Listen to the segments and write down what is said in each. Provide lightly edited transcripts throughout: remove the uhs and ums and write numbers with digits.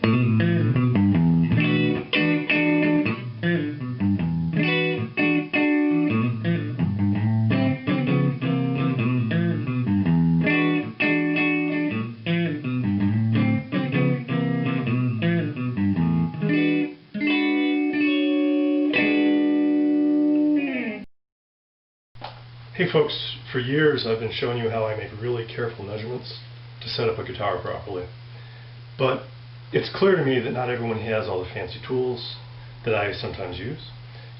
Hey folks, for years I've been showing you how I make really careful measurements to set up a guitar properly. But it's clear to me that not everyone has all the fancy tools that I sometimes use.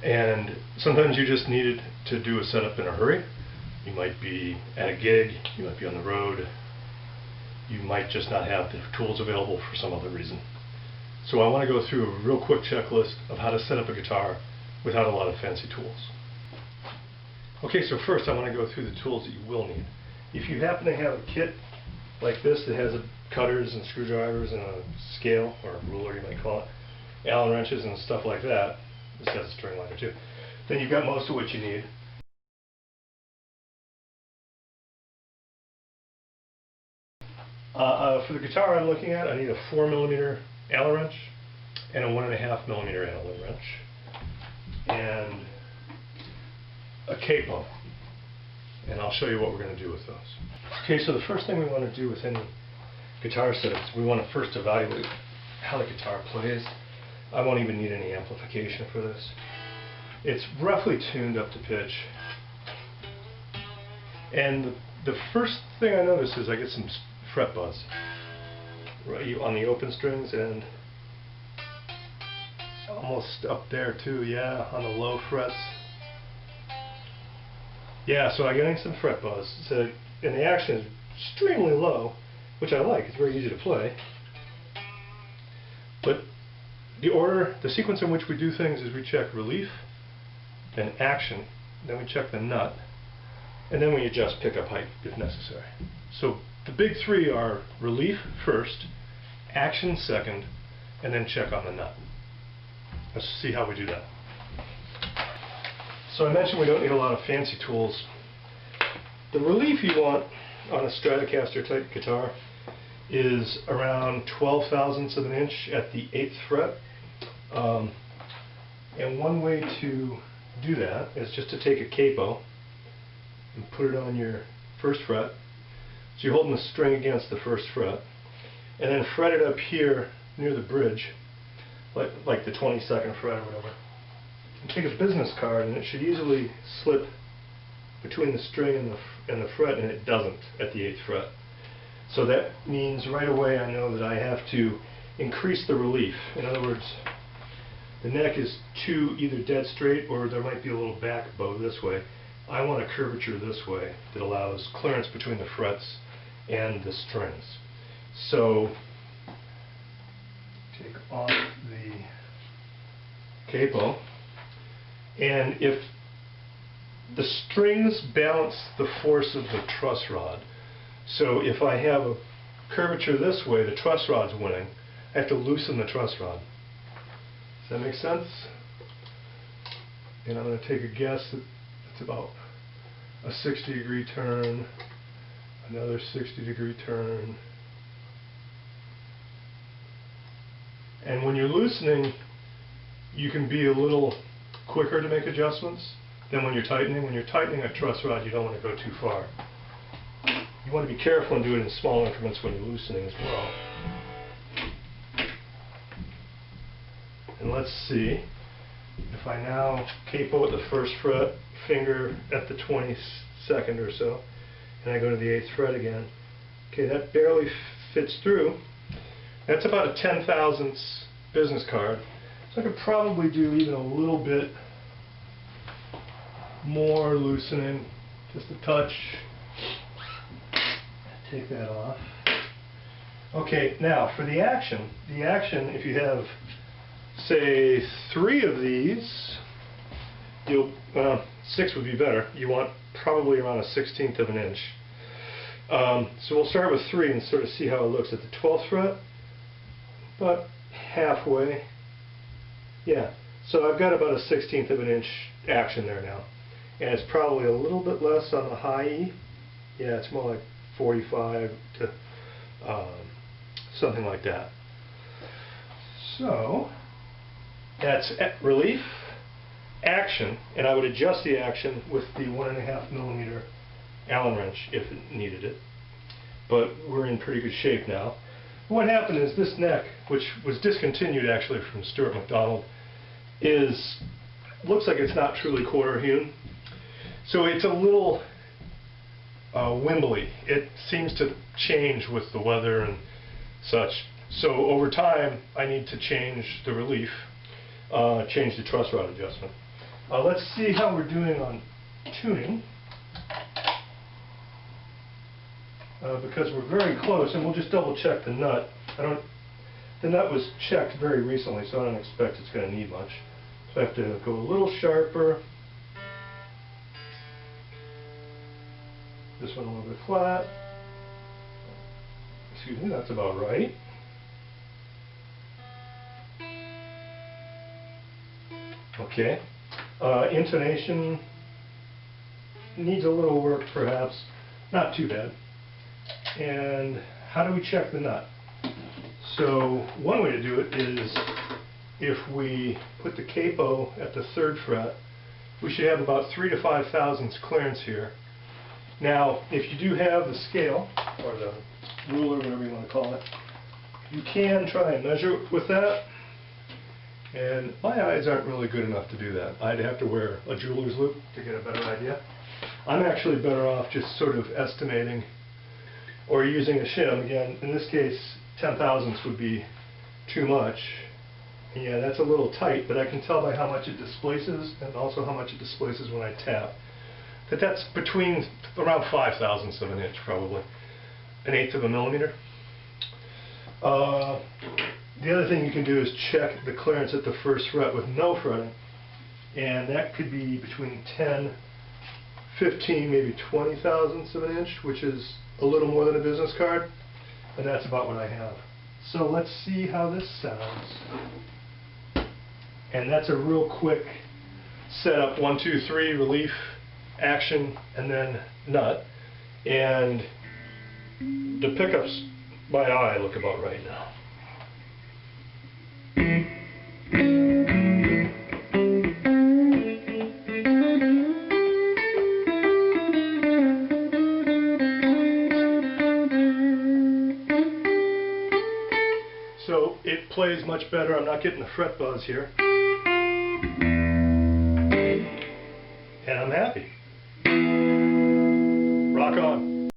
And sometimes you just need to do a setup in a hurry. You might be at a gig, you might be on the road, you might just not have the tools available for some other reason. So I want to go through a real quick checklist of how to set up a guitar without a lot of fancy tools. Okay, so first I want to go through the tools that you will need. If you happen to have a kit like this that has cutters and screwdrivers and a scale, or a ruler you might call it, Allen wrenches and stuff like that, this has a string lighter too, then you've got most of what you need. For the guitar I'm looking at, I need a 4mm Allen wrench and a 1.5mm Allen wrench and a capo, and I'll show you what we're going to do with those. Okay, so the first thing we want to do with any guitar setup is we want to first evaluate how the guitar plays. I won't even need any amplification for this. It's roughly tuned up to pitch, and the first thing I notice is I get some fret buzz right on the open strings and almost up there too, yeah, on the low frets. Yeah, so I'm getting some fret buzz. So, and the action is extremely low, which I like. It's very easy to play. But the sequence in which we do things is we check relief, then action, then we check the nut, and then we adjust pickup height if necessary. So the big three are relief first, action second, and then check on the nut. Let's see how we do that. So I mentioned we don't need a lot of fancy tools. The relief you want on a Stratocaster type guitar is around 12/1000ths of an inch at the 8th fret. And one way to do that is just to take a capo and put it on your 1st fret. So you're holding the string against the 1st fret, and then fret it up here near the bridge, like the 22nd fret or whatever. Take a business card and it should easily slip between the string and the fret, and it doesn't at the 8th fret. So that means right away I know that I have to increase the relief. In other words, the neck is too either dead straight or there might be a little back bow this way. I want a curvature this way that allows clearance between the frets and the strings. So take off the capo. And if the strings balance the force of the truss rod, so if I have a curvature this way, the truss rod's winning, I have to loosen the truss rod. Does that make sense? And I'm going to take a guess that it's about a 60-degree turn, another 60-degree turn. And when you're loosening, you can be a little quicker to make adjustments than when you're tightening. When you're tightening a truss rod, you don't want to go too far. You want to be careful and do it in small increments when you're loosening as well. And let's see, if I now capo at the 1st fret, finger at the 22nd or so, and I go to the 8th fret again, okay, that barely fits through. That's about a 10/1000ths business card. So I could probably do even a little bit more loosening, just a touch. Take that off. Okay, now for the action, if you have, say, 3 of these, 6 would be better. You want probably around a 1/16 of an inch. So we'll start with 3 and sort of see how it looks at the 12th fret, about halfway. Yeah, so I've got about a 1/16 of an inch action there now. And it's probably a little bit less on the high E. Yeah, it's more like 45 to something like that. So that's relief, action, and I would adjust the action with the 1.5 millimeter Allen wrench if it needed it. But we're in pretty good shape now. What happened is this neck, which was discontinued actually from Stuart McDonald, looks like it's not truly quarter hewn. So it's a little wimbly. It seems to change with the weather and such. So over time, I need to change the relief, change the truss rod adjustment. Let's see how we're doing on tuning. Because we're very close, and we'll just double check the nut. The nut was checked very recently, so I don't expect it's going to need much. So I have to go a little sharper. This one a little bit flat. Excuse me, that's about right. Okay. Intonation needs a little work, perhaps. Not too bad. And how do we check the nut? So one way to do it is if we put the capo at the 3rd fret, we should have about 3 to 5 thousandths clearance here. Now, if you do have the scale, or the ruler, whatever you want to call it, you can try and measure with that. And my eyes aren't really good enough to do that. I'd have to wear a jeweler's loupe to get a better idea. I'm actually better off just sort of estimating or using a shim. Again, in this case, 10 thousandths would be too much. Yeah, that's a little tight, but I can tell by how much it displaces and also how much it displaces when I tap. But that's between around 5 thousandths of an inch, probably. 1/8 of a millimeter. The other thing you can do is check the clearance at the 1st fret with no fretting. And that could be between 10, 15, maybe 20 thousandths of an inch, which is a little more than a business card. And that's about what I have. So let's see how this sounds. And that's a real quick setup: 1, 2, 3, relief, action, and then nut. And the pickups by eye look about right now. So it plays much better. I'm not getting the fret buzz here.